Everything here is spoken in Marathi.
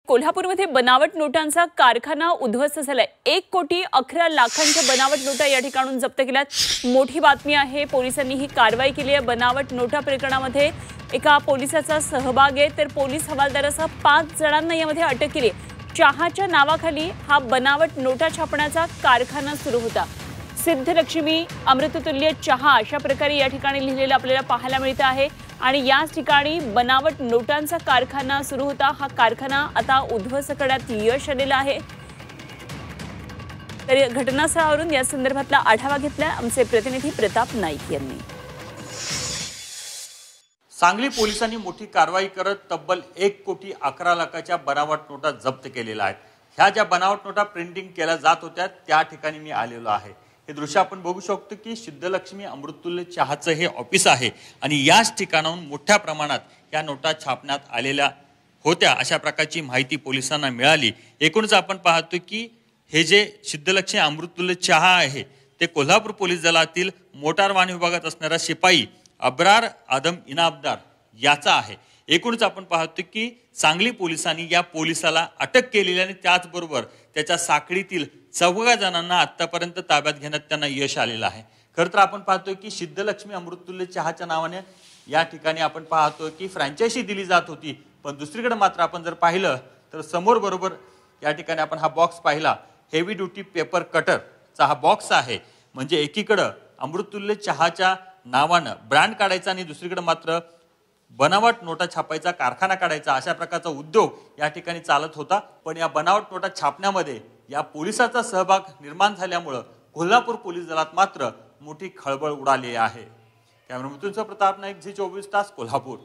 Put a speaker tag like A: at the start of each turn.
A: कोल्हापूरमध्ये बनावट नोटांचा कारखाना उद्ध्वस्त झालाय। 1,11,00,000 बनावट नोटा या ठिकाणून जप्त केल्यात। मोठी बातमी आहे, पोलिसांनी ही कारवाई केली आहे। बनावट नोटा प्रकरणामध्ये एका पोलिसाचा सहभाग आहे, तर पोलीस हवालदारासह 5 जणांना यामध्ये अटक केली। चहाच्या नावाखाली हा बनावट नोटा छापण्याचा कारखाना सुरू होता। सिद्धलक्ष्मी अमृततुल्य चहा अशा प्रकारे या ठिकाणी लिहिलेलं आपल्याला पाहायला मिळतं आहे आणि याच ठिकाणी बनावट नोटांचा कारखाना सुरू होता। हा कारखाना आता उद्ध्वस्त करण्यात यश आलेलं आहे। तर घटनास्थळावरून या संदर्भातला आढावा घेतला आमचे प्रतिनिधी प्रताप नाईक यांनी।
B: सांगली पोलिसांनी मोठी कारवाई करत तब्बल 1,11,00,000च्या बनावट नोटा जप्त केलेल्या आहेत। ह्या ज्या बनावट नोटा प्रिंटिंग केल्या जात होत्या त्या ठिकाणी मी आलेलो आहे। हे दृश्य आपण बघू शकतो की सिद्धलक्ष्मी अमृततुल्य चहाचं हे ऑफिस आहे आणि याच ठिकाणाहून मोठ्या प्रमाणात या नोटा छापण्यात आलेल्या होत्या अशा प्रकारची माहिती पोलिसांना मिळाली। एकूणच आपण पाहतो की हे जे सिद्धलक्ष्मी अमृततुल्य चहा आहे ते कोल्हापूर पोलीस दलातील मोटार वाहन विभागात असणारा शिपाई अब्रार आदम इनामदार याचा आहे। एकूणच आपण पाहतो की सांगली पोलिसांनी या पोलिसाला अटक केलेली आणि त्याचबरोबर त्याच्या साखळीतील 14 जणांना आतापर्यंत ताब्यात घेण्यात त्यांना यश आलेलं आहे। खरं तर आपण पाहतोय की सिद्धलक्ष्मी अमृततुल्य चहाच्या नावाने या ठिकाणी आपण पाहतोय की फ्रँचायझी दिली जात होती, पण दुसरीकडे मात्र आपण जर पाहिलं तर समोर बरोबर या ठिकाणी आपण हा बॉक्स पाहिला, हेवी ड्युटी पेपर कटरचा हा बॉक्स आहे। म्हणजे एकीकडे अमृततुल्य चहाच्या नावानं ब्रँड काढायचा आणि दुसरीकडे मात्र बनावट नोटा छापायचा कारखाना काढायचा अशा प्रकारचा उद्योग या ठिकाणी चालत होता। पण या बनावट नोटा छापण्यामध्ये या पोलिसाचा सहभाग निर्माण झाल्यामुळे कोल्हापूर पोलीस दलात मात्र मोठी खळबळ उडाली आहे। कॅमेरामन प्रताप नाईक, झी 24 तास, कोल्हापूर।